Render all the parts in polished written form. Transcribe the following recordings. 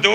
2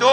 2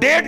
1.5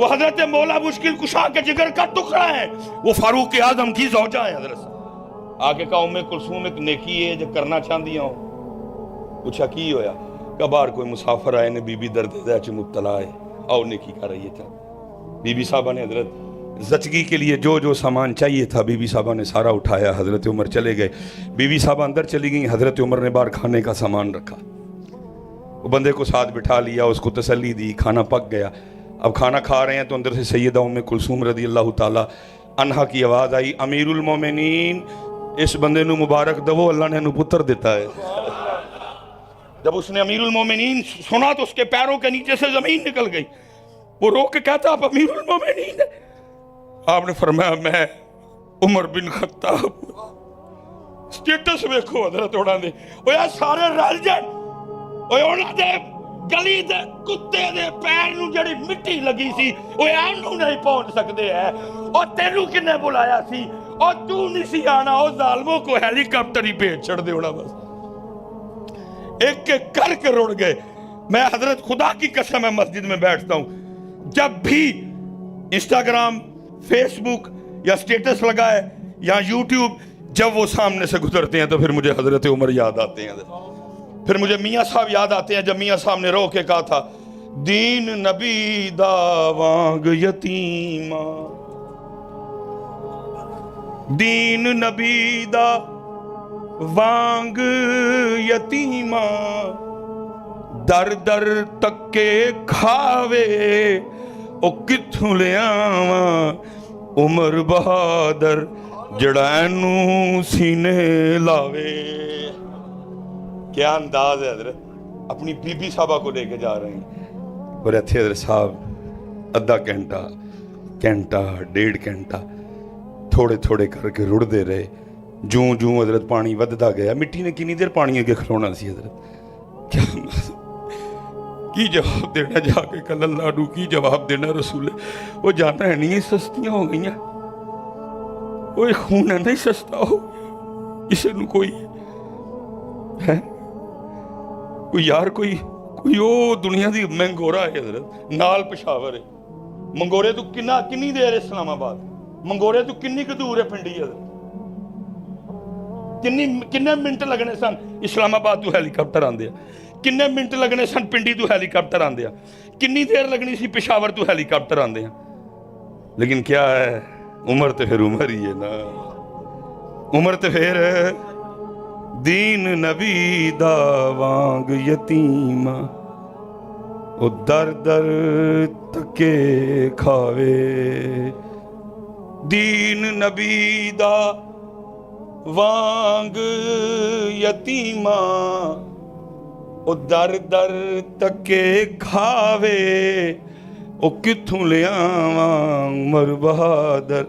وہ حضرت مولا مشکل کشا کے جگر کا ٹکڑا ہے، وہ فاروق اعظم کی زوجہ ہے حضرت آگے کہا ام کلثوم ایک نیکی ہے جو کرنا چاہتی ہوں. پوچھا کی ہویا؟ کہ باہر کوئی مسافر آئے نے بی بی درد ذیچ مبتلا ہے، آؤ نیکی کر رہی تھا. بی بی صاحبہ نے حضرت زچگی کے لیے جو جو سامان چاہیے تھا بی بی صاحبہ نے سارا اٹھایا. حضرت عمر چلے گئے، بی بی صاحبہ اندر چلی گئیں، حضرت عمر نے باہر کھانے کا سامان رکھا. وہ بندے کو ساتھ بٹھا لیا، اس کو تسلی دی، کھانا پک گیا. اب کھانا کھا رہے ہیں تو اندر سے سیدہ ام کلثوم رضی اللہ تعالی عنہا کی آواز آئی، امیر المومنین اس بندے نو مبارک دو، اللہ نے انو پتر دیتا ہے. جب اس نے امیر المومنین سنا تو اس کے پیروں کے نیچے سے زمین نکل گئی. وہ رو کے کہتا آپ امیر المومنین ہیں؟ آپ نے فرمایا میں عمر بن خطاب. سٹیٹس ویکھو حضرت اوڑاں دے، او یا سارے رل جان، او اوڑاں دے گلی دے کتے دے پیر نو جڑی مٹی لگی سی او اینو نہیں پہنچ سکدے ہے. او تینوں کنے بلایا سی؟ او تو نہیں سی آنا، او ظالموں کو ہیلی کاپٹر ہی بھیج چھڑ دے ہونا. بس ایک ایک کر کے روڑ گئے. میں حضرت خدا کی قسم ہے مسجد میں بیٹھتا ہوں، جب بھی انسٹاگرام فیس بک یا سٹیٹس لگائے یا یوٹیوب، جب وہ سامنے سے گزرتے ہیں تو پھر مجھے حضرت عمر یاد آتے ہیں. پھر مجھے میاں صاحب یاد آتے ہیں، جب میاں صاحب نے رو کے کہا تھا دین نبی دا وانگ یتیما، دین نبی دا وانگ یتیما، در در تکے کھاوے او کتھوں لے آواں عمر بہادر جڑا اینو سینے لاوے. کیا انداز ہے حضرت. اپنی بی بی صاحبہ کو لے کے جا رہے ہیں اور اتھے حضرت صاحب ادھا گھنٹہ گھنٹہ ڈیڑھ گھنٹہ تھوڑے تھوڑے کر کے رڑ دے رہے. جوں جوں حضرت پانی وددا گیا. مٹی نے کنی دیر پانی اگے کھلونا سی حضرت. کیا کی جواب دینا جا کے کل اللہ نو کی جواب دینا رسول. وہ جانا ہے نہیں سستیاں ہو گئیاں، وہ خون ہے نہیں سستا ہو گیا. اسے نو کوئی ہے کوئی یار کوئی او دنیا دی منگورا ہے حضرت نال پشاور ہے. منگورے تو کنی دیر اسلام آباد، منگورے تو کنی کہ دور ہے پنڈی حضرت. کنے منٹ لگنے سن اسلام آباد تو ہیلی کاپٹر آندے، کنے منٹ لگنے سن پنڈی تو ہیلی کاپٹر آندے، کنی دیر لگنی سی پشاور تو ہیلی کاپٹر آندے. لیکن کیا ہے عمر تو پھر عمر ہی ہے نا. عمر تو پھر دین نبی دا وانگ یتیما، او در در تکے کھاوے. دین نبی دا وانگ یتیما، او در در تکے کھاوے. او کتھوں لے آواں عمر بہادر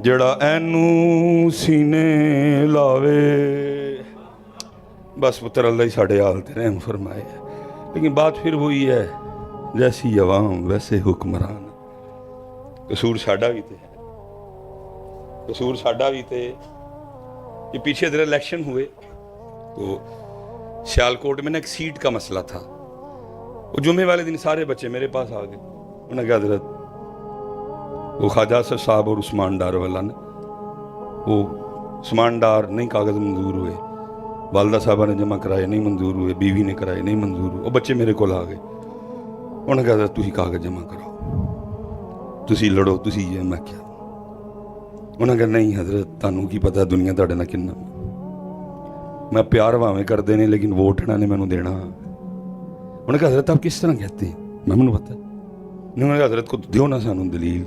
جڑا اینو سینے لاوے. بس پتر اللہ ہی ساڑھے حال تے رحم فرمائے. لیکن بات پھر وہی ہے، جیسی عوام ویسے حکمران. قصور ساڈا بھی تھے، قصور ساڈا بھی تھے. یہ پیچھے ادھر الیکشن ہوئے تو سیالکوٹ میں نا ایک سیٹ کا مسئلہ تھا. وہ جمعے والے دن سارے بچے میرے پاس آ گئے. انہوں نے کہا حضرت وہ خواجہ اسد صاحب اور عثمان ڈار والا نے، وہ عثمان ڈار نہیں کاغذ منظور ہوئے، والدہ صاحبہ نے جمع کرائے نہیں منظور ہوئے، بیوی نے کرائے نہیں منظور ہوئے. وہ بچے میرے کو آ گئے. انہوں نے کہا حضرت تسی کاغذ جمع کراؤ، تسی لڑو، تسی یہ. میں کیا؟ انہوں نے کہا نہیں حضرت تانوں کی پتہ دنیا تاڑے نہ کنا، میں پیار واویں کر دینے لیکن ووٹ انہوں نے میں دینا. انہوں نے کہا حضرت آپ کس طرح کہتے ہیں؟ میں نے پتہ. انہوں نے کہا حضرت کو دیو نہ سانوں دلیل.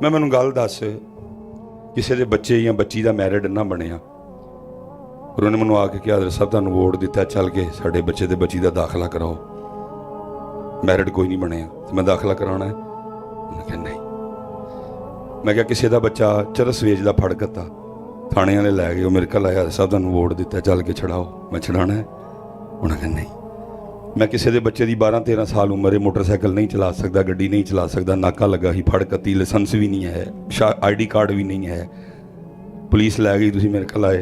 میں گل دس، کسی دے بچے یا بچی دا میرڈ نہ بنیا اور انہوں نے منو آ کے کہا حضرت صاحب تانوں ووٹ دیتا، چل کے ساڑھے بچے دے بچی دا داخلہ کراؤ. میرڈ کوئی نہیں بنیا تو میں داخلہ کرانا ہے؟ انہوں نے کہا نہیں. میں کہا کسی دا بچہ چرس ویچ دا پھڑ کتا، تھانے والے لے گئے، وہ میرے کل آیا صاحب تانوں ووٹ دیتا چل کے چھڑاؤ، میں چھڑانا ہے؟ انہوں نے کہا نہیں. میں کسی دے بچے دی 12-13 سال عمر ہے، موٹر سائیکل نہیں چلا سکتا، گڈی نہیں چلا سکتا، ناکا لگا ہی پھڑ کتی، لائسنس بھی نہیں ہے، آئی ڈی کارڈ بھی نہیں ہے، پولیس لے گئی، تسی میرے کل آئے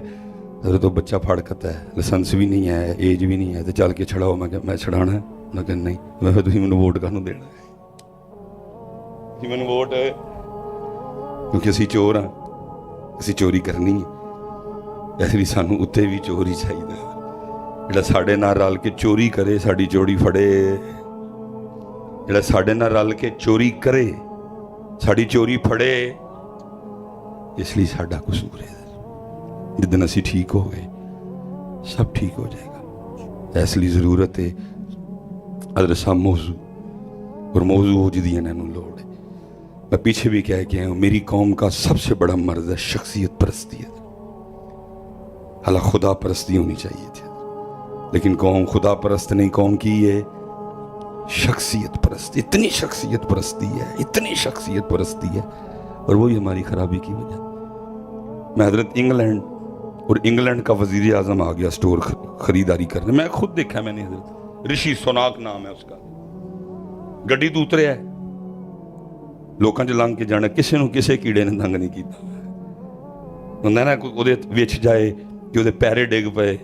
حضرت وہ بچہ پھڑ کتا ہے، لائسنس بھی نہیں ہے، ایج بھی نہیں ہے، تو چل کے چھڑاؤ. میں چھڑانا ہے؟ انہوں نے کہا نہیں. میں پھر تسی مجھے ووٹ کہاں دینا ہے؟ کہ میں ووٹ کیونکہ اسی چور ہاں اسی چوری کرنی ہے اس لیے سانو اتنے بھی چور ہی چاہیے جڑا ساڈے نال رل کے چوری کرے ساڈی چوری فڑے جڑا ساڈے نال رل کے چوری کرے ساڈی چوری پھڑے اس لیے ساڈا قصور ہے جدن اسی ٹھیک ہو گئے سب ٹھیک ہو جائے گا اس لیے ضرورت ہے حضرت صاحب موضوع اور موضوع ہو جدی انہوں لوڑ ہے میں پیچھے بھی کہہ کے آیا ہوں میری قوم کا سب سے بڑا مرض ہے شخصیت پرستی ہے حالانکہ خدا پرستی ہونی چاہیے تھی لیکن قوم خدا پرست نہیں قوم کی ہے شخصیت پرست اتنی شخصیت پرستی ہے اتنی شخصیت پرستی ہے اور وہی ہماری خرابی کی وجہ میں حضرت انگلینڈ اور انگلینڈ کا وزیر اعظم آ گیا سٹور خریداری کرنے میں خود دیکھا میں نے حضرت رشی سوناک نام ہے اس کا گڈی تو اتریا ہے لوکاں چ لنگ کے جانا کسے نو کسے کیڑے نے تنگ نہیں کیتا ہوندا نا کوئی وچ جائے کہ وہ پیرے ڈگ پے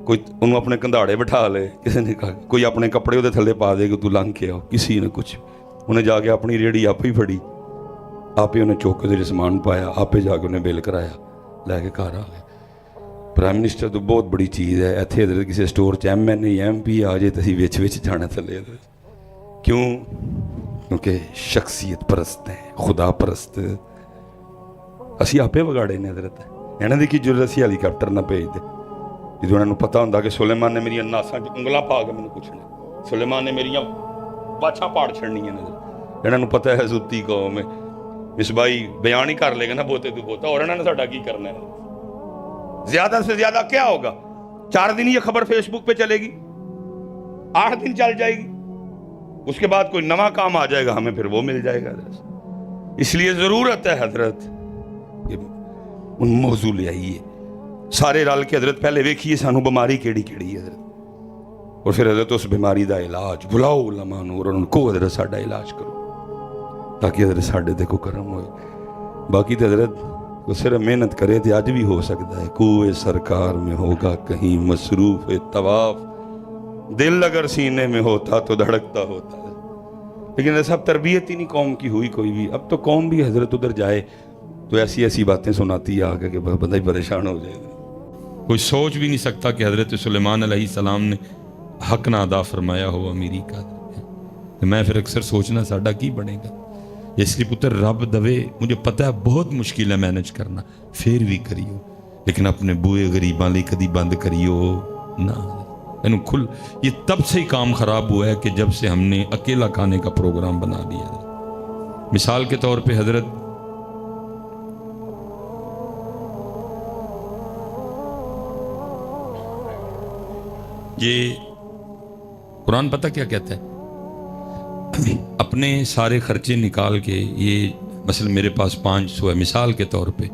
کوئی انہوں اپنے کندھاڑے بٹھا لے کسی نے کہا کوئی اپنے کپڑے وہ تھلے پا دے کہ تو لنگ کے آؤ کسی نے کچھ انہیں جا کے اپنی ریڑھی آپ ہی پھڑی آپ ہی انہیں چوک کے سامان پایا آپ ہی جا کے انہیں بل کرایا لے کے گھر آ گئے پرائم منسٹر تو بہت بڑی چیز ہے اتنے ادھر کسی سٹور چ ایم پی آ جائے تو وچ جانا تھلے کیوں کیونکہ شخصیت پرست ہیں خدا پرست اسی آپ بگاڑے نے حضرت انہوں نے کی ضرورت اسی ہیلی کاپٹر نہ بھیج دے جدو انہوں پتا ہوں کہ سلیمان نے میری ناساں انگلاں پا کے مجھے پوچھنا سلیمان نے میری باچھاں پاڑ چھڑنی ہے انہوں پتا ہے زوتی قوم ہے مس بھائی بیان ہی کر لے گا نا بوتے تو بوتا اور انہوں نے ساڈا کی کرنا ہے زیادہ سے زیادہ کیا ہوگا 4 دن یہ خبر فیس بک پہ چلے گی 8 دن چل جائے گی اس کے بعد کوئی نواں کام آ جائے گا ہمیں پھر وہ مل جائے گا اس لیے ضرورت ہے حضرت ان موضوع لے آئیے سارے رل کے حضرت پہلے ویکھیے سانو بیماری کیڑی کیڑی ہے حضرت اور پھر حضرت اس بیماری دا علاج بلاؤ علماء نو اور ان کو حضرت ساڈا علاج کرو تاکہ حضرت ساڈے تے کو کرم ہوئے باقی تو حضرت وہ صرف محنت کرے تو آج بھی ہو سکتا ہے کوئے سرکار میں ہوگا کہیں مصروف طواف دل اگر سینے میں ہوتا تو دھڑکتا ہوتا ہے لیکن سب تربیت ہی نہیں قوم کی ہوئی کوئی بھی اب تو قوم بھی حضرت ادھر جائے تو ایسی ایسی باتیں سناتی ہے آگے کہ بندہ ہی پریشان ہو جائے کوئی سوچ بھی نہیں سکتا کہ حضرت سلیمان علیہ السلام نے حق نہ ادا فرمایا ہو امیر کا میں پھر اکثر سوچنا ساڈا کی بنے گا اس لیے پتر رب دوے مجھے پتہ ہے بہت مشکل ہے مینج کرنا پھر بھی کریو لیکن اپنے بوئے غریباں لئے کدی بند کریو نہ کھل یہ تب سے ہی کام خراب ہوا ہے کہ جب سے ہم نے اکیلا کھانے کا پروگرام بنا دیا مثال کے طور پہ حضرت یہ قرآن پتہ کیا کہتا ہے اپنے سارے خرچے نکال کے یہ مثلا میرے پاس 500 ہے مثال کے طور پہ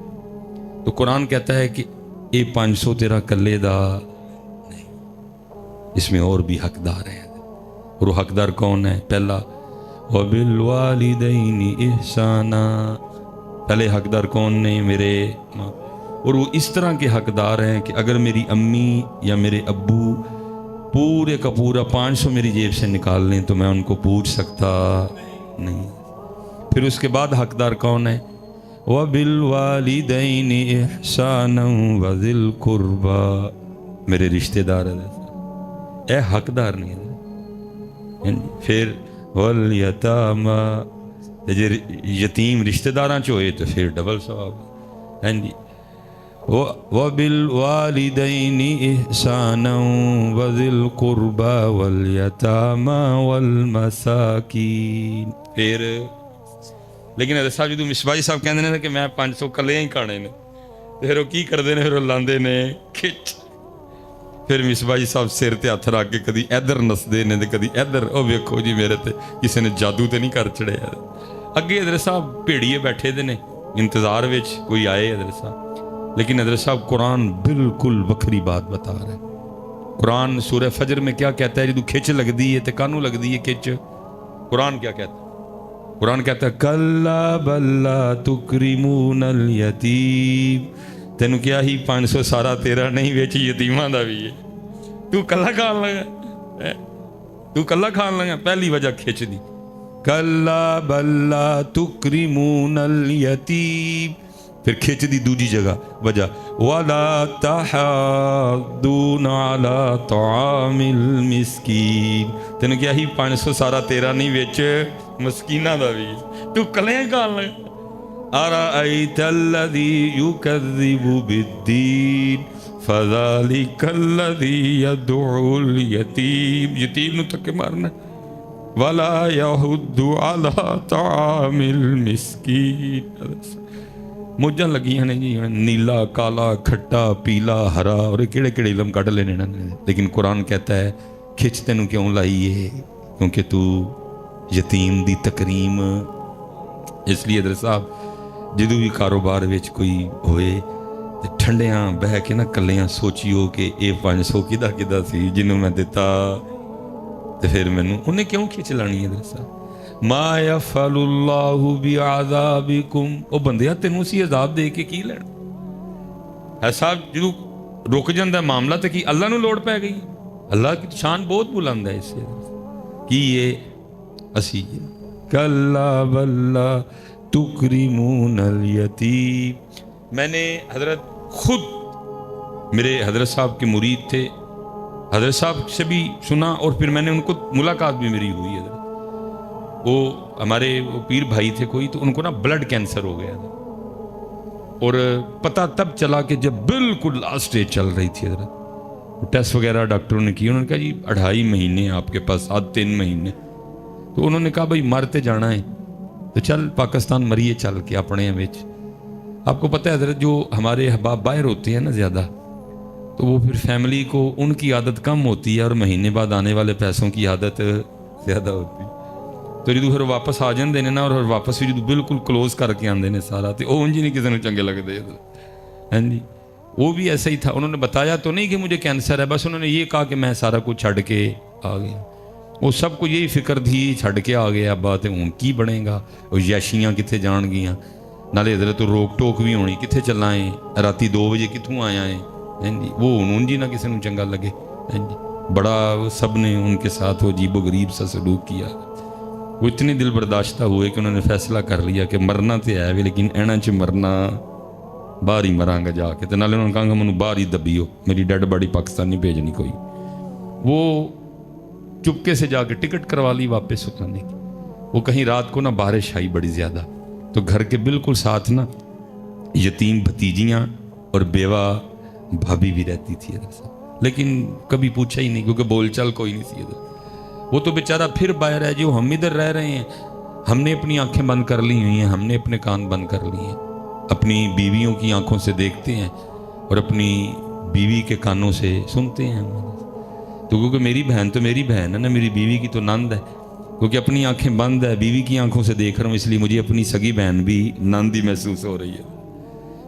تو قرآن کہتا ہے کہ یہ 500 تیرا کلے دا نہیں اس میں اور بھی حقدار ہیں اور وہ حقدار کون ہے پہلا وَبِالْوَالِدَيْنِ إِحْسَانًا پہلے حقدار کون نہیں میرے ماں اور وہ اس طرح کے حقدار ہیں کہ اگر میری امی یا میرے ابو پورے کا پورا 500 میری جیب سے نکال لیں تو میں ان کو پوچھ سکتا نہیں پھر اس کے بعد حقدار کون ہے وَبِالْوَالِدَيْنِ إِحْسَانًا وَذِي الْقُرْبَى میرے رشتہ دار ہے اے حقدار نہیں ہے پھر وَالْيَتَامَى یتیم رشتہ داراں چوئے تو پھر ڈبل ثواب وَبِالْوَالِدَيْنِ إِحْسَانًا وَذِي الْقُرْبَى وَالْيَتَامَى وَالْمَسَاكِينَ پھر لیکن حضرت صاحب جدو مصباحی صاحب کہندے نے کہ میں 500 کلے ہی کھانے نے پھر وہ کی کردے نے پھر وہ لاندے نے کھچ پھر مصباحی صاحب سر تے ہاتھ رکھ کے کدی ادھر نسدے نے تے کدی ادھر او ویکھو جی میرے تے کسی نے جادو تے نہیں کر چڑھیا اگے حضرت صاحب بھیڑیے بیٹھے دے نے انتظار وچ کوئی آئے حضرت صاحب لیکن حضرت صاحب قرآن بالکل وکھری بات بتا رہا ہے قرآن سورہ فجر میں کیا کہتا ہے جدو کھچ لگ دی ہے تے کانوں لگ دی ہے کھچ قرآن کیا کہتا ہے قرآن کہتا ہے کلا بل لا تکرمون الیتیم تینوں کیا ہی 500 سارا تیرا نہیں ویچ یتیماں دا بھی ہے تو کلا کھان لگا پہلی وجہ کھچ دی کلا بل لا تکرمون الیتیم. پھر کھچ دی دوجی جگہ وجہ ولا تحاضون علی طعام المسکین. تینوں کیا ہی 500 سارا تیرا نہیں وچ مسکیناں دا بھی تو کلے کھان لگا. ارأیت الذی یکذب بالدین فذلک الذی یدعو الیتیم. یتیم نو تک مارنا. ولا یحض علی طعام المسکین. موجاں لگیاں نے جی نیلا کالا کھٹا پیلا ہرا اور کیڑے کیڑے علم کڈ لینے نے. لیکن قرآن کہتا ہے کھچ تینوں کیوں لائی ہے؟ کیونکہ تو یتیم دی تکریم. اس لیے حضرت صاحب جدوں بھی کاروبار وچ کوئی ہوئے تے ٹھنڈیاں بہ کے نہ کلیاں سوچیو کہ اے 500 کدا کدا سی جنوں میں دتا تے پھر مینوں انہیں کیوں کھچ لانی ہے حضرت صاحب. ما یفعل اللہ بعذابکم. او بندیا تینوں سی عذاب دے کے کی لینا ہے صاحب؟ جدوں رک جاندہ معاملہ تے کی اللہ نو لوڑ پہ گئی؟ اللہ کی شان بہت بلند ہے. اس سے کی یہ اسی کلا بل لا تکرمون الیتیم. میں نے حضرت خود میرے حضرت صاحب کے مرید تھے، حضرت صاحب سے بھی سنا اور پھر میں نے ان کو ملاقات بھی میری ہوئی. حضرت وہ ہمارے وہ پیر بھائی تھے کوئی، تو ان کو نا بلڈ کینسر ہو گیا تھا اور پتہ تب چلا کہ جب بالکل لاسٹ سٹیج چل رہی تھی. حضرت ٹیسٹ وغیرہ ڈاکٹروں نے کی. انہوں نے کہا جی 2.5 مہینے آپ کے پاس، 3 مہینے. تو انہوں نے کہا بھائی مرتے جانا ہے تو چل پاکستان مریے چل کے اپنے وچ. آپ کو پتہ ہے حضرت جو ہمارے احباب باہر ہوتے ہیں نا زیادہ، تو وہ پھر فیملی کو ان کی عادت کم ہوتی ہے اور مہینے بعد آنے والے پیسوں کی عادت زیادہ ہوتی ہے. تو جدو پھر واپس آ جاندے نے نا اور واپس بھی جدو بالکل کلوز کر کے آندے نے سارا، تو وہ انج نہیں کسی نے چنگے لگتے. ہاں جی وہ بھی ایسا ہی تھا. انہوں نے بتایا تو نہیں کہ مجھے کینسر ہے، بس انہوں نے یہ کہا کہ میں سارا کچھ چھڑ کے آ گیا. وہ سب کو یہی فکر تھی چھڑ کے آ گیا بات ہوں کی بنے گا، وہ یاشیاں کتنے جان گیاں، نالے حضرت روک ٹوک بھی ہونی کتنے چلائیں، راتی 2 بجے کتوں آیا ہے. ہاں جی وہ ہوں جی نہ کسی نے چنگا لگے. ہاں جی بڑا سب نے ان کے ساتھ وہ عجیب و غریب سا سلوک کیا. وہ اتنے دل برداشتہ ہوئے کہ انہوں نے فیصلہ کر لیا کہ مرنا تو ہے بھی، لیکن اینا چ مرنا باہر ہی مراں گا جا کے. تو نالے انہوں نے کہا کہ مجھے باہر ہی دبی ہو، میری ڈیڈ باڈی پاکستان نہیں بھیجنی کوئی. وہ چپکے سے جا کے ٹکٹ کروا لی واپس اٹھانے کی. وہ کہیں رات کو نا بارش آئی بڑی زیادہ، تو گھر کے بالکل ساتھ نا یتیم بھتیجیاں اور بیوہ بھابھی بھی رہتی تھی. لیکن کبھی پوچھا ہی نہیں کیونکہ بول چال کوئی نہیں سی. وہ تو بیچارہ پھر باہر ہے جو ہم ادھر رہ رہے ہیں. ہم نے اپنی آنکھیں بند کر لی ہوئی ہیں، ہم نے اپنے کان بند کر لیے ہیں، اپنی بیویوں کی آنکھوں سے دیکھتے ہیں اور اپنی بیوی کے کانوں سے سنتے ہیں. تو کیونکہ میری بہن تو میری بہن ہے نا، میری بیوی کی تو نند ہے. کیونکہ اپنی آنکھیں بند ہے، بیوی کی آنکھوں سے دیکھ رہا ہوں، اس لیے مجھے اپنی سگی بہن بھی نند ہی محسوس ہو رہی ہے.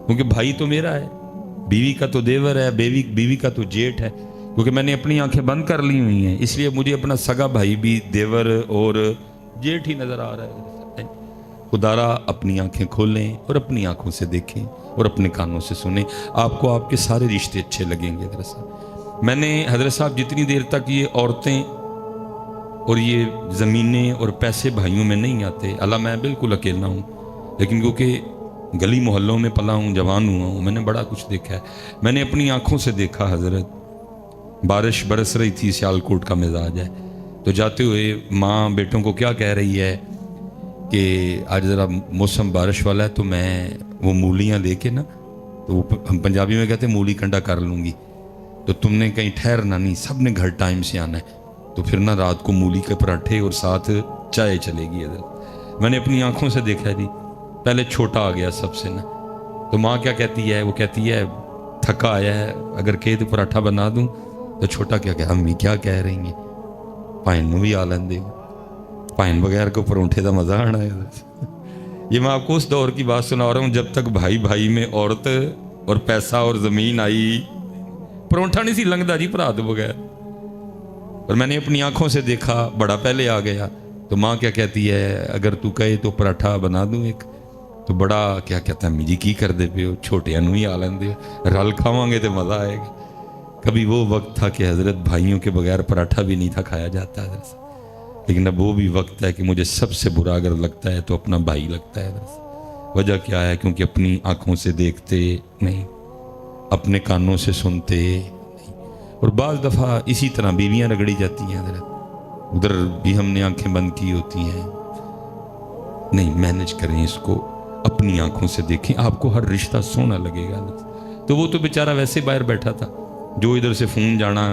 کیونکہ بھائی تو میرا ہے، بیوی کا تو دیور ہے، بیوی کا تو جیٹ ہے. کیونکہ میں نے اپنی آنکھیں بند کر لی ہوئی ہیں، اس لیے مجھے اپنا سگا بھائی بھی دیور اور جیٹ ہی نظر آ رہا ہے. خدارا اپنی آنکھیں کھولیں اور اپنی آنکھوں سے دیکھیں اور اپنے کانوں سے سنیں، آپ کو آپ کے سارے رشتے اچھے لگیں گے. حضرت صاحب میں نے حضرت صاحب جتنی دیر تک یہ عورتیں اور یہ زمینیں اور پیسے بھائیوں میں نہیں آتے، اللہ میں بالکل اکیلا ہوں، لیکن کیونکہ گلی محلوں میں پلا ہوں، جوان ہوا ہوں، میں نے بڑا کچھ دیکھا ہے. میں نے اپنی آنکھوں سے دیکھا حضرت بارش برس رہی تھی، سیالکوٹ کا مزاج ہے، تو جاتے ہوئے ماں بیٹوں کو کیا کہہ رہی ہے کہ آج ذرا موسم بارش والا ہے تو میں وہ مولیاں لے کے نا، تو ہم پنجابی میں کہتے ہیں مولی کنڈا کر لوں گی، تو تم نے کہیں ٹھہرنا نہیں، سب نے گھر ٹائم سے آنا ہے. تو پھر نا رات کو مولی کے پراٹھے اور ساتھ چائے چلے گی. حضرت میں نے اپنی آنکھوں سے دیکھا جی. پہلے چھوٹا آ گیا سب سے نا، تو ماں کیا کہتی ہے، وہ کہتی ہے تھکا آیا ہے اگر کہے تو پراٹھا بنا دوں، تو چھوٹا کیا کہ امی کیا کہہ رہی ہیں، پائن نو بھی آ لیندے، پائن بغیر کو پرونٹھے کا مزہ آنا ہے. یہ میں آپ کو اس دور کی بات سنا رہا ہوں جب تک بھائی بھائی میں عورت اور پیسہ اور زمین آئی، پرونٹھا نہیں سی لنگدا جی بھرا دے بغیر. اور میں نے اپنی آنکھوں سے دیکھا، بڑا پہلے آ گیا. تو ماں کیا کہتی ہے اگر تو کہے تو پراٹھا بنا دوں ایک، تو بڑا کیا کہتا ہے امی جی کی کر دے پے ہو، چھوٹیاں نو ہی آ لیندے، رل کھاواں گے تو مزہ آئے گا. کبھی وہ وقت تھا کہ حضرت بھائیوں کے بغیر پراٹھا بھی نہیں تھا کھایا جاتا. حضرت لیکن اب وہ بھی وقت ہے کہ مجھے سب سے برا اگر لگتا ہے تو اپنا بھائی لگتا ہے بس۔ وجہ کیا ہے؟ کیونکہ اپنی آنکھوں سے دیکھتے نہیں، اپنے کانوں سے سنتے نہیں، اور بعض دفعہ اسی طرح بیویاں رگڑی جاتی ہیں حضرت، ادھر بھی ہم نے آنکھیں بند کی ہوتی ہیں۔ نہیں، مینج کریں اس کو، اپنی آنکھوں سے دیکھیں، آپ کو ہر رشتہ سونا لگے گا۔ تو وہ تو بیچارہ ویسے باہر بیٹھا تھا، جو ادھر سے فون جانا،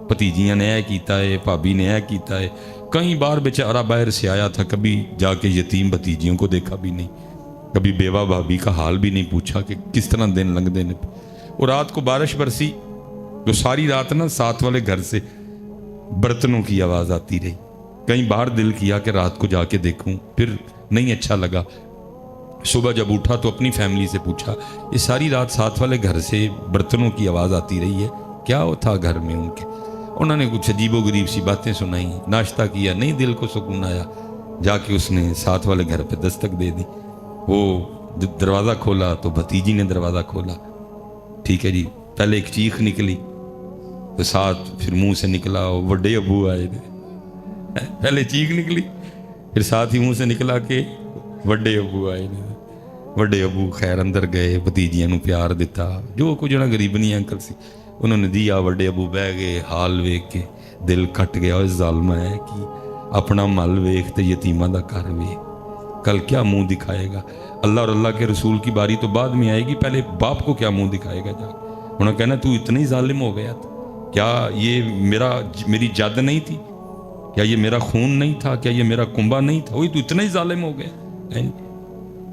بھتیجیاں نے اے کیتا ہے، بھابی نے اے کیتا ہے، کئی بار بیچارہ باہر سے آیا تھا، کبھی جا کے یتیم بھتیجیوں کو دیکھا بھی نہیں، کبھی بیوہ بھابی کا حال بھی نہیں پوچھا کہ کس طرح دن لنگ دینے پہ۔ اور رات کو بارش برسی تو ساری رات نا ساتھ والے گھر سے برتنوں کی آواز آتی رہی، کہیں باہر دل کیا کہ رات کو جا کے دیکھوں، پھر نہیں اچھا لگا۔ صبح جب اٹھا تو اپنی فیملی سے پوچھا، یہ ساری رات ساتھ والے گھر سے برتنوں کی آواز آتی رہی ہے، کیا تھا گھر میں ان کے؟ انہوں نے کچھ عجیب و غریب سی باتیں سنائی، ناشتہ کیا، نہیں دل کو سکون آیا، جا کے اس نے ساتھ والے گھر پہ دستک دے دی۔ وہ جب دروازہ کھولا تو بھتیجی نے دروازہ کھولا، ٹھیک ہے جی، پہلے ایک چیخ نکلی تو ساتھ پھر منہ سے نکلا وڈے ابو آئے نے، پہلے چیخ نکلی پھر ساتھ ہی منہ سے نکلا کہ وڈے ابو آئے نے۔ وڈے ابو خیر اندر گئے، بھتیجیاں نو پیار دیتا، جو کچھ جنا غریبنی انکل سی انہوں نے دیا۔ وڈے ابو بہ گئے، حال ویکھ کے دل کٹ گیا، اس ظالمہ ہے کہ اپنا مل ویکھ تے یتیمہ دا کر ویکھ، کل کیا منہ دکھائے گا؟ اللہ اور اللہ کے رسول کی باری تو بعد میں آئے گی، پہلے باپ کو کیا منہ دکھائے گا؟ جا انہوں نے کہنا تو اتنا ہی ظالم ہو گیا تھا، کیا یہ میری جد نہیں تھی؟ کیا یہ میرا خون نہیں تھا؟ کیا یہ میرا کنبا نہیں تھا؟ وہی تو اتنا ہی ظالم ہو گیا۔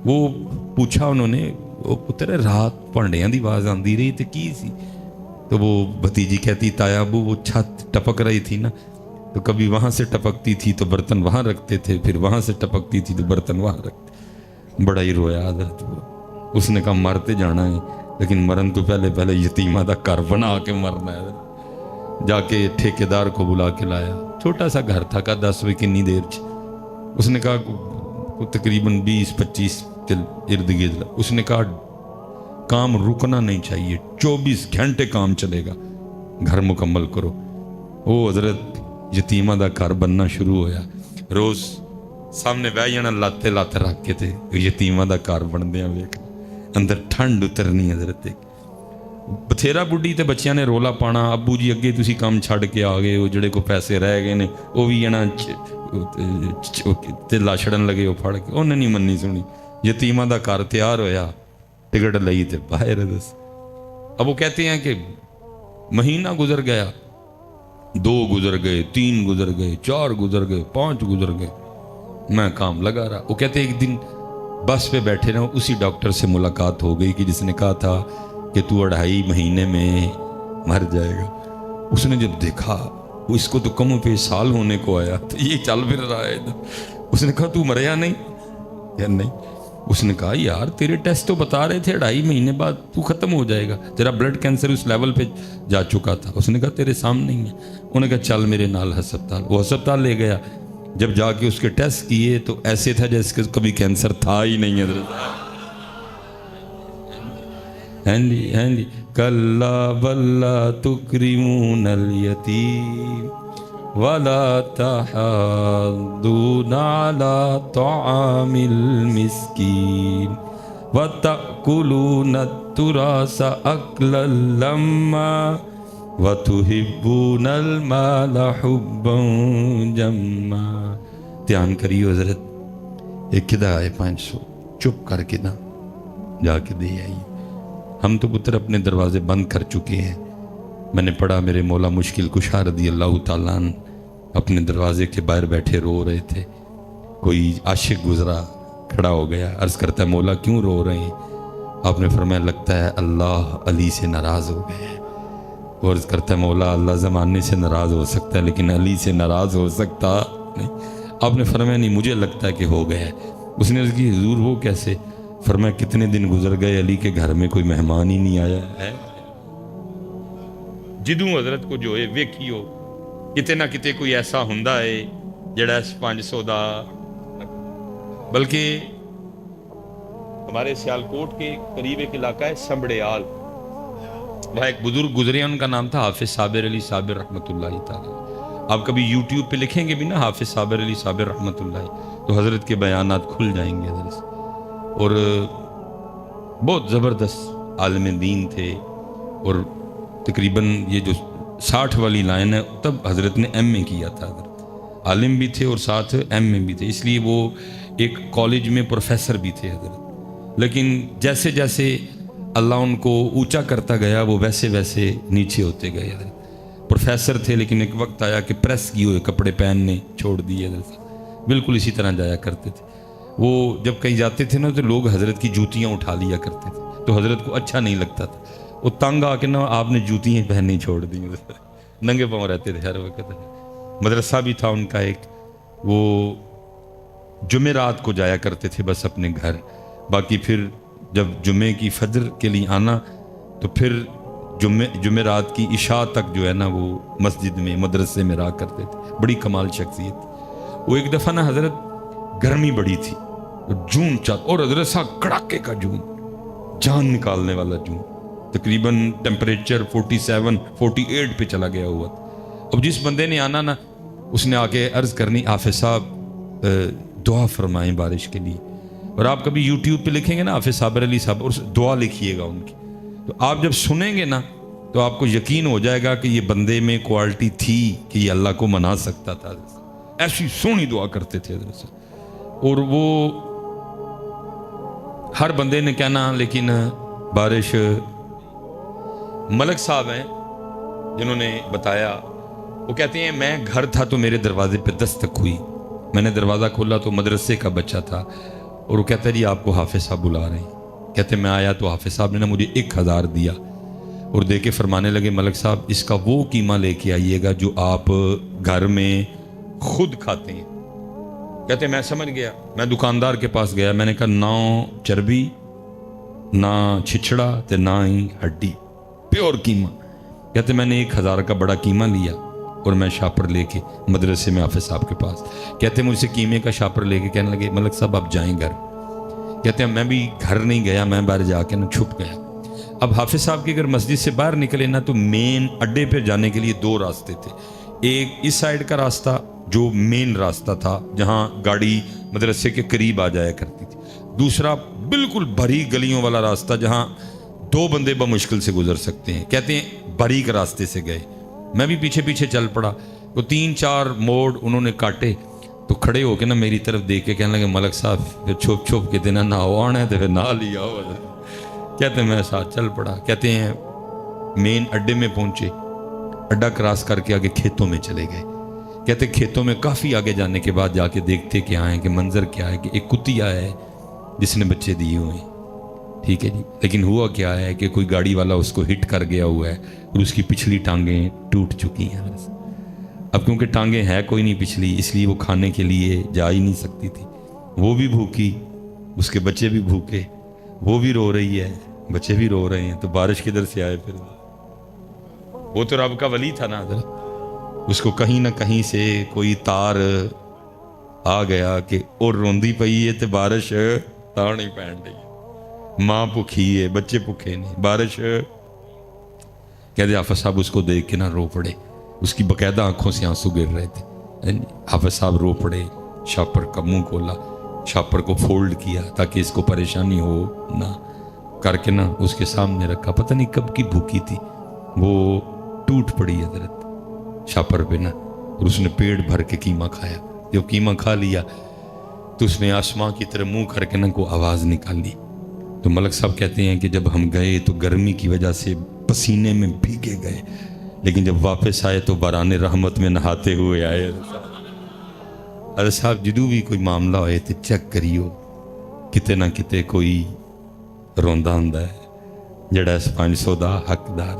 وہ پوچھا انہوں نے، وہ پتر رات پانڈیاں دی آواز آندی رہی تو کی سی؟ تو وہ بھتیجی کہتی تایا ابو وہ چھت ٹپک رہی تھی نا، تو کبھی وہاں سے ٹپکتی تھی تو برتن وہاں رکھتے تھے، پھر وہاں سے ٹپکتی تھی تو برتن وہاں رکھتے۔ بڑا ہی رویا حضرت وہ۔ اس نے کہا مرتے جانا ہے لیکن مرن تو پہلے یتیمہ دا گھر بنا کے مرنا ہے۔ جا کے ٹھیکیدار کو بلا کے لایا، چھوٹا سا گھر تھا، کہا 10 بجے کنی دیر چ؟ اس نے کہا تقریباً 20-25 ارد گرد۔ اس نے کہا کام رکنا نہیں چاہیے، 24 گھنٹے کام چلے گا، گھر مکمل کرو۔ وہ حضرت یتیمہ دا گھر بننا شروع ہویا، روز سامنے بہ جانا لاتے لاتے رکھ کے تے یتیمہ دا گھر بندیاں ویکھ، اندر ٹھنڈ اترنی حضرت۔ بتھیرا بڈھی تے بچیاں نے رولا پانا، ابو جی اگے تسی کام چھڑ کے آ گئے، وہ جڑے کو پیسے رہ گئے نے وہ بھی جنا لا چھڑن لگے، وہ پھڑ کے انہیں نہیں مننی سنی۔ یتیمہ دا گھر تیار ہویا، ٹکٹ لئی تے باہر دس۔ اب وہ کہتے ہیں کہ مہینہ گزر گیا، 2 گزر گئے، 3 گزر گئے، 4 گزر گئے، 5 گزر گئے، میں کام لگا رہا۔ وہ کہتے ہیں ایک دن بس پہ بیٹھے رہے، اسی ڈاکٹر سے ملاقات ہو گئی کہ جس نے کہا تھا کہ تو 2.5 مہینے میں مر جائے گا۔ اس نے جب دیکھا اس کو تو کم و بیش سال ہونے کو آیا، تو یہ چل پھر رہا ہے۔ اس نے کہا تو مریا نہیں؟ یا نہیں۔ اس نے کہا یار تیرے ٹیسٹ تو بتا رہے تھے 2.5 مہینے بعد تو ختم ہو جائے گا، تیرا بلڈ کینسر اس لیول پہ جا چکا تھا۔ اس نے کہا تیرے سامنے ہی ہے۔ انہوں نے کہا چل میرے نال ہسپتال۔ وہ ہسپتال لے گیا، جب جا کے اس کے ٹیسٹ کیے تو ایسے تھا جیسے کہ کبھی کینسر تھا ہی نہیں حضرت۔ ہاں جی، کلا بلا تکرمون الیتیم ولا تحاضون علی طعام المسکین وتأکلون التراث اکلا لما وتحبون المال حبا جما۔ دھیان کریو حضرت، ایک کدا ہے 500 چپ کر کے نا جا کے دے آئیے۔ ہم تو پتر اپنے دروازے بند کر چکے ہیں۔ میں نے پڑھا میرے مولا مشکل کشا رضی اللہ تعالیٰ عنہ اپنے دروازے کے باہر بیٹھے رو رہے تھے، کوئی عاشق گزرا کھڑا ہو گیا، عرض کرتا ہے مولا کیوں رو رہے ہیں؟ آپ نے فرمایا لگتا ہے اللہ علی سے ناراض ہو گئے ہیں۔ وہ عرض کرتا ہے مولا اللہ زمانے سے ناراض ہو سکتا ہے لیکن علی سے ناراض ہو سکتا نہیں۔ آپ نے فرمایا نہیں مجھے لگتا ہے کہ ہو گیا ہے۔ اس نے عرض کی حضور وہ کیسے؟ فرمایا کتنے دن گزر گئے علی کے گھر میں کوئی مہمان ہی نہیں آیا ہے۔ جدوں حضرت کو جو ہے ویکھیو کتے نہ کتے کوئی ایسا ہوندا ہے جڑا اس 500 دا، بلکہ ہمارے سیالکوٹ کے قریب ایک علاقہ ہے سمبڑیال، وہاں ایک بزرگ گزرے، ان کا نام تھا حافظ صابر علی صابر رحمۃ اللہ تعالی۔ آپ کبھی یوٹیوب پہ لکھیں گے بھی نا حافظ صابر علی صابر رحمۃ اللہ، تو حضرت کے بیانات کھل جائیں گے حضرت سے. اور بہت زبردست عالم دین تھے، اور تقریباً یہ جو 60 والی لائن ہے تب حضرت نے ایم اے کیا تھا. حضرت عالم بھی تھے اور ساتھ ایم اے بھی تھے، اس لیے وہ ایک کالج میں پروفیسر بھی تھے حضرت. لیکن جیسے جیسے اللہ ان کو اونچا کرتا گیا وہ ویسے ویسے نیچے ہوتے گئے حضرت. پروفیسر تھے لیکن ایک وقت آیا کہ پریس کیے ہوئے کپڑے پہننے چھوڑ دیے حضرت. بالکل اسی طرح جایا کرتے تھے. وہ جب کہیں جاتے تھے نا تو لوگ حضرت کی جوتیاں اٹھا لیا کرتے تھے، تو حضرت کو اچھا نہیں لگتا تھا. وہ تنگ آ کے نا آپ نے جوتیاں پہننی چھوڑ دی، ننگے پاؤں رہتے تھے ہر وقت. مدرسہ بھی تھا ان کا ایک، وہ جمعرات کو جایا کرتے تھے بس اپنے گھر. باقی پھر جب جمعے کی فجر کے لیے آنا تو پھر جمعرات کی عشاء تک جو ہے نا وہ مسجد میں مدرسے میں رہا کرتے تھے. بڑی کمال شخصیت تھی. وہ ایک دفعہ نا حضرت گرمی بڑی تھی، جون چاہتا، اور حضرت صاحب کڑاکے کا جون، جان نکالنے والا جون، تقریباً ٹیمپریچر 47 48 پہ چلا گیا ہوا تھا. اب جس بندے نے آنا نا اس نے آ کے عرض کرنی حافظ صاحب دعا فرمائیں بارش کے لیے. اور آپ کبھی یوٹیوب پہ لکھیں گے نا حافظ صابر علی صاحب اور دعا لکھیے گا ان کی، تو آپ جب سنیں گے نا تو آپ کو یقین ہو جائے گا کہ یہ بندے میں کوالٹی تھی کہ یہ اللہ کو منا سکتا تھا. ایسی سونی دعا کرتے تھے حضرت صاحب. اور وہ ہر بندے نے کہنا لیکن بارش، ملک صاحب ہیں جنہوں نے بتایا، وہ کہتے ہیں میں گھر تھا تو میرے دروازے پہ دستک ہوئی، میں نے دروازہ کھولا تو مدرسے کا بچہ تھا، اور وہ کہتا ہے جی آپ کو حافظ صاحب بلا رہے ہیں. کہتے میں آیا تو حافظ صاحب نے نا مجھے 1000 دیا اور دے کے فرمانے لگے ملک صاحب اس کا وہ قیمہ لے کے آئیے گا جو آپ گھر میں خود کھاتے ہیں. کہتے میں سمجھ گیا. میں دکاندار کے پاس گیا، میں نے کہا نہ چربی نہ چھچڑا تے نہ ہی ہڈی، پیور قیمہ. کہتے میں نے 1000 کا بڑا قیمہ لیا اور میں شاپر لے کے مدرسے میں حافظ صاحب کے پاس. کہتے مجھ سے قیمے کا شاپر لے کے کہنے لگے ملک صاحب آپ جائیں گھر. کہتے ہیں میں بھی گھر نہیں گیا، میں باہر جا کے نا چھپ گیا. اب حافظ صاحب کے اگر مسجد سے باہر نکلے نا تو مین اڈے پہ جانے کے لیے 2 راستے تھے. ایک اس سائیڈ کا راستہ جو مین راستہ تھا جہاں گاڑی مدرسے کے قریب آ جایا کرتی تھی، دوسرا بالکل باریک گلیوں والا راستہ جہاں 2 بندے بمشکل سے گزر سکتے ہیں. کہتے ہیں باریک راستے سے گئے، میں بھی پیچھے پیچھے چل پڑا. تو 3-4 موڑ انہوں نے کاٹے تو کھڑے ہو کے نا میری طرف دیکھ کے کہنے لگے ملک صاحب پھر چھپ چھپ کے دینا نہ آنا ہے تو پھر نہ لیا ہو. کہتے ہیں میں ساتھ چل پڑا. کہتے ہیں مین اڈے میں پہنچے، اڈا کراس کر کے آگے کھیتوں میں چلے گئے. کہتے کھیتوں میں کافی آگے جانے کے بعد جا کے دیکھتے کہ آئیں کہ منظر کیا ہے کہ ایک کتیا ہے جس نے بچے دیے ہوئے ہیں. ٹھیک ہے جی، لیکن ہوا کیا ہے کہ کوئی گاڑی والا اس کو ہٹ کر گیا ہوا ہے اور اس کی پچھلی ٹانگیں ٹوٹ چکی ہیں. اب کیونکہ ٹانگیں ہے کوئی نہیں پچھلی، اس لیے وہ کھانے کے لیے جا ہی نہیں سکتی تھی. وہ بھی بھوکی، اس کے بچے بھی بھوکے، وہ بھی رو رہی ہے، بچے بھی رو رہے ہیں. تو بارش کدھر سے آئے پھر؟ وہ تو رب کا ولی تھا نا حضرت. اس کو کہیں نہ کہیں سے کوئی تار آ گیا کہ اور روندی پئی ہے تے بارش تار نہیں پہن رہی. ماں بھوکھی ہے، بچے بھوکے نہیں، بارش. کہتے حافظ صاحب اس کو دیکھ کے نہ رو پڑے. اس کی باقاعدہ آنکھوں سے آنسو گر رہے تھے. حافظ صاحب رو پڑے، شاپر کا منہ کھولا، شاپر کو فولڈ کیا تاکہ اس کو پریشانی ہو نہ، کر کے نا اس کے سامنے رکھا. پتہ نہیں کب کی بھوکی تھی، وہ ٹوٹ پڑی حضرت شاپر پہ نا، اور اس نے پیٹ بھر کے قیمہ کھایا. جب قیمہ کھا لیا تو اس نے آسمان کی طرح منہ کر کے نا کو آواز نکالی. تو ملک صاحب کہتے ہیں کہ جب ہم گئے تو گرمی کی وجہ سے پسینے میں بھیگے گئے، لیکن جب واپس آئے تو باران رحمت میں نہاتے ہوئے آئے. ارے صاحب جدو بھی کوئی معاملہ ہوئے تو چیک کریو کتے نہ کتے کوئی روندا ہوندا ہے جڑا اس 500 دا حقدار.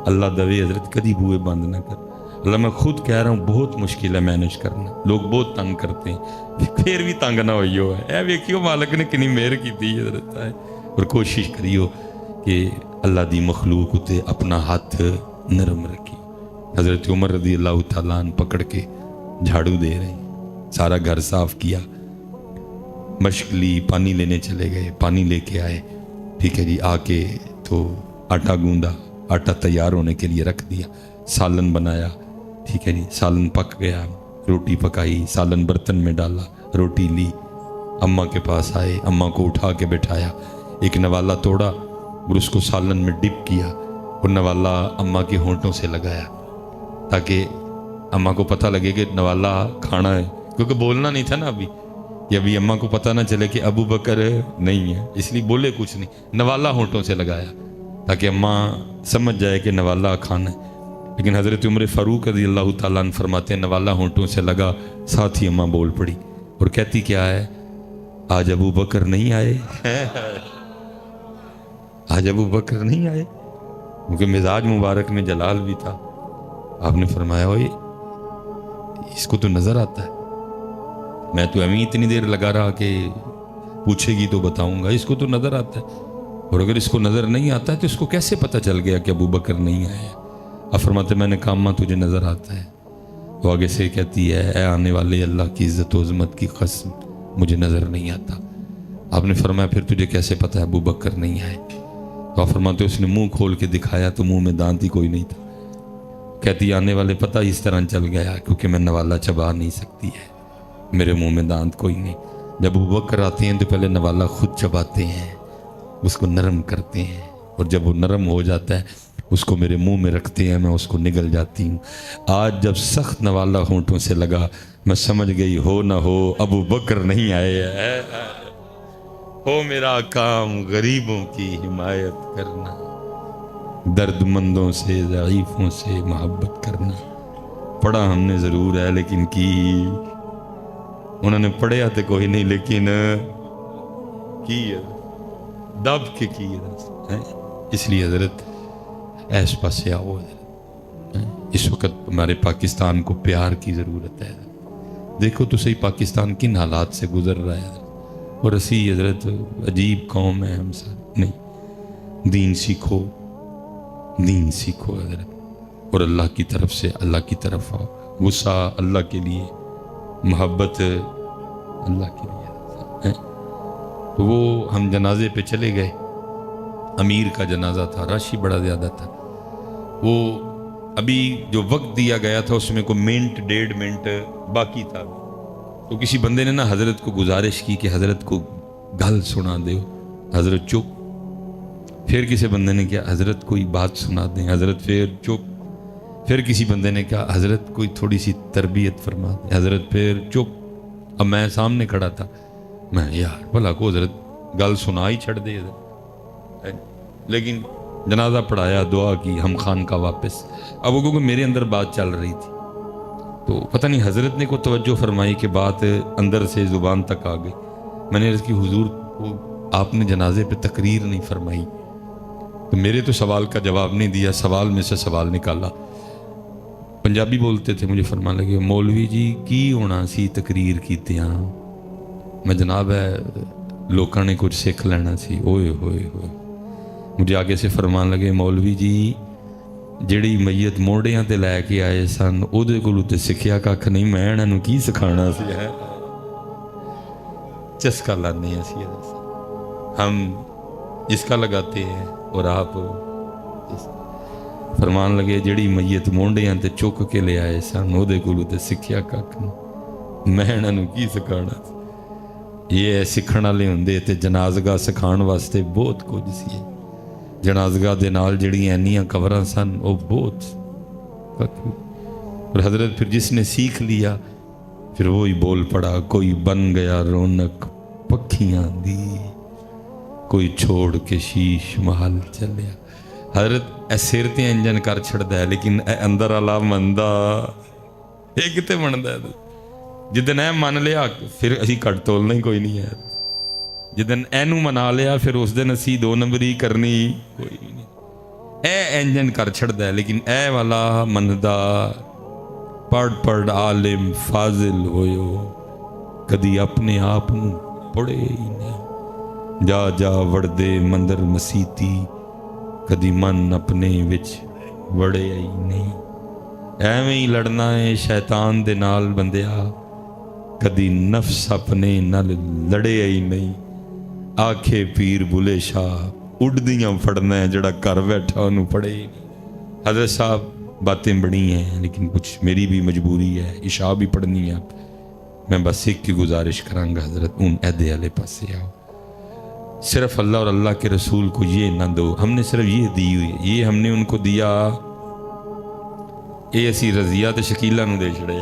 اللہ دوے حضرت کدی بوئے بند نہ کر. اللہ میں خود کہہ رہا ہوں بہت مشکل ہے مینج کرنا، لوگ بہت تنگ کرتے ہیں، پھر بھی تنگ نہ ہوئی ہو ہے. ویکھیو مالک نے کنی مہر کی حضرت ہے. اور کوشش کریو کہ اللہ دی مخلوق اتے اپنا ہاتھ نرم رکھی. حضرت عمر رضی اللہ تعالیٰ عنہ پکڑ کے جھاڑو دے رہے ہیں، سارا گھر صاف کیا، مشق لی، پانی لینے چلے گئے، پانی لے کے آئے. ٹھیک ہے جی، آ کے تو آٹا گوندا، آٹا تیار ہونے کے لیے رکھ دیا، سالن بنایا. ٹھیک ہے جی، سالن پک گیا، روٹی پکائی، سالن برتن میں ڈالا، روٹی لی، اماں کے پاس آئے، اماں کو اٹھا کے بٹھایا، ایک نوالا توڑا اور اس کو سالن میں ڈپ کیا اور نوالا اماں کے ہونٹوں سے لگایا تاکہ اماں کو پتہ لگے کہ نوالا کھانا ہے، کیونکہ بولنا نہیں تھا نا ابھی، یہ ابھی اماں کو پتہ نہ چلے کہ ابو بکر نہیں ہے، اس لیے بولے کچھ نہیں، نوالا ہونٹوں سے لگایا تاکہ اماں سمجھ جائے کہ نوالا کھانا ہے۔ لیکن حضرت عمر فاروق رضی اللہ تعالیٰ عنہ فرماتے ہیں نوالا ہونٹوں سے لگا، ساتھ ہی اماں بول پڑی اور کہتی کیا ہے، آج ابو بکر نہیں آئے، آج ابو بکر نہیں آئے، کیونکہ مزاج مبارک میں جلال بھی تھا۔ آپ نے فرمایا اوئے اس کو تو نظر آتا ہے، میں تو امی اتنی دیر لگا رہا کہ پوچھے گی تو بتاؤں گا، اس کو تو نظر آتا ہے، اور اگر اس کو نظر نہیں آتا ہے تو اس کو کیسے پتہ چل گیا کہ ابو بکر نہیں آئے؟ آپ فرماتے میں نے کہا اماں تجھے نظر آتا ہے، وہ آگے سے کہتی ہے اے آنے والے اللہ کی عزت و عظمت کی قسم مجھے نظر نہیں آتا۔ آپ نے فرمایا پھر تجھے کیسے پتہ ہے ابو بکر نہیں آئے؟ تو آپ فرماتے اس نے منہ کھول کے دکھایا تو منہ میں دانت ہی کوئی نہیں تھا۔ کہتی آنے والے پتہ اس طرح چل گیا کیونکہ میں نوالا چبا نہیں سکتی ہے، میرے منہ میں دانت کوئی نہیں۔ جب ابو بکر آتے ہیں تو پہلے نوالا خود چباتے ہیں، اس کو نرم کرتے ہیں، اور جب وہ نرم ہو جاتا ہے اس کو میرے منہ میں رکھتے ہیں، میں اس کو نگل جاتی ہوں۔ آج جب سخت نوالا ہونٹوں سے لگا میں سمجھ گئی ہو نہ ہو ابو بکر نہیں آئے ہیں، ہو میرا کام غریبوں کی حمایت کرنا، درد مندوں سے ضعیفوں سے محبت کرنا۔ پڑھا ہم نے ضرور ہے لیکن کی انہوں نے پڑھیا تو کوئی نہیں، لیکن کی دب کے کی ہے۔ اس لیے حضرت ایس پاسے آؤ حضرت، اس وقت ہمارے پاکستان کو پیار کی ضرورت ہے۔ دیکھو تو صحیح پاکستان کن حالات سے گزر رہا ہے حضرت، اور اسی حضرت عجیب قوم ہے ہم سب، نہیں دین سیکھو، دین سیکھو حضرت، اور اللہ کی طرف سے اللہ کی طرف آؤ، غصہ اللہ کے لیے، محبت اللہ کے لیے۔ تو وہ ہم جنازے پہ چلے گئے، امیر کا جنازہ تھا، رش ہی بڑا زیادہ تھا، وہ ابھی جو وقت دیا گیا تھا اس میں کوئی منٹ 1.5 منٹ باقی تھا، تو کسی بندے نے نا حضرت کو گزارش کی کہ حضرت کو گل سنا دو، حضرت چپ۔ پھر کسی بندے نے کہا حضرت کوئی بات سنا دیں، حضرت پھر چپ۔ پھر کسی بندے نے کہا حضرت کوئی تھوڑی سی تربیت فرما دیں، حضرت پھر چپ۔ اب میں سامنے کھڑا تھا، میں یار بھلا کو حضرت گل سنا ہی چھڑ دے حضرت، لیکن جنازہ پڑھایا، دعا کی، ہم خان کا واپس۔ اب وہ کیونکہ میرے اندر بات چل رہی تھی تو پتہ نہیں حضرت نے کو توجہ فرمائی کہ بات اندر سے زبان تک آ گئی۔ میں نے عرض کی حضور کو آپ نے جنازے پہ تقریر نہیں فرمائی، تو میرے تو سوال کا جواب نہیں دیا، سوال میں سے سوال نکالا۔ پنجابی بولتے تھے، مجھے فرمان لگے مولوی جی کی ہونا سی تقریر کیتے ہاں، میں جناب ہے لوکاں نے کچھ سکھ لینا سی۔ اوئے ہوئے ہوئے مجھے آگے سے فرمان لگے مولوی جی جڑی میت موڑیاں تے لے کے آئے سن او دے کولوں تے سکھیا ککھ نہیں، میں انہاں نوں کی سکھانا سی ہے۔ چسکا لانے ہیں اسی ہم اس کا لگاتے ہیں اور آپ فرمان لگے جڑی میت مونڈیاں تے چک کے لے آئے سن او دے کولوں تے سکھیا ککھ نہیں، میں انہاں نوں کی سکھانا سی۔ یہ سکھن والے ہوندے تے جنازگاہ سکھان واسطے بہت کچھ سی ہے، جنازگاہ دے نال جڑیاں اینیاں قبراں سن وہ بہت، اور حضرت پھر جس نے سیکھ لیا پھر وہی بول پڑا، کوئی بن گیا رونق پکھیاں دی، کوئی چھوڑ کے شیش محل چلیا۔ حضرت اے سر تے انجن کر چھڑدا ہے لیکن اے اندر والا مندا اے کتے مندا ہے؟ جدن اے من لیا پھر اسی کٹ تولنا ہی کوئی نہیں ہے، جدن اینو منا لیا پھر اس دن اسی 2 نمبری کرنی کوئی نہیں۔ اے انجن کر چھڑدا ہے لیکن اے والا مندا پڑھ پڑھ عالم فاضل ہوئیو، کدی اپنے آپ پڑھے ہی نہیں، جا جا وڑدے مندر مسیتی، کدی من اپنے وچ وڑے ہی نہیں، ایویں ہی لڑنا ہے شیطان دے نال بندیا، کدی نفس اپنے نال لڑے ہی نہیں، آکھے پیر بلے شاہ اڈدیاں پڑھنا ہے جڑا کر بیٹھا انہوں پڑھے ہی نہیں۔ حضرت صاحب باتیں بڑی ہیں لیکن کچھ میری بھی مجبوری ہے، عشاء بھی پڑھنی ہے. میں بس ایک کی گزارش کروں گا حضرت، ان عہدے والے پاسے آؤ. صرف اللہ اور اللہ کے رسول کو یہ نہ دو، ہم نے صرف یہ دی ہوئی ہے، یہ ہم نے ان کو دیا. یہ اسی رضیہ تے شکیلہ نو دے چھڑے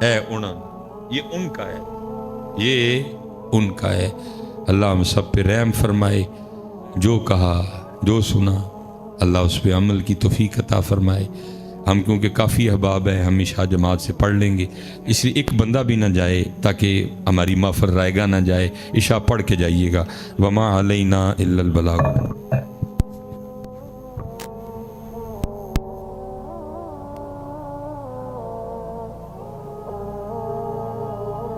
اے انہاں، یہ ان کا ہے، یہ ان کا ہے. اللہ ہم سب پہ رحم فرمائے. جو کہا جو سنا اللہ اس پہ عمل کی توفیق عطا فرمائے. ہم کیونکہ کافی احباب ہیں، ہم عشاء جماعت سے پڑھ لیں گے، اس لیے ایک بندہ بھی نہ جائے تاکہ ہماری محفل رائے گا نہ جائے. عشاء پڑھ کے جائیے گا. وما علینا الا البلاغ.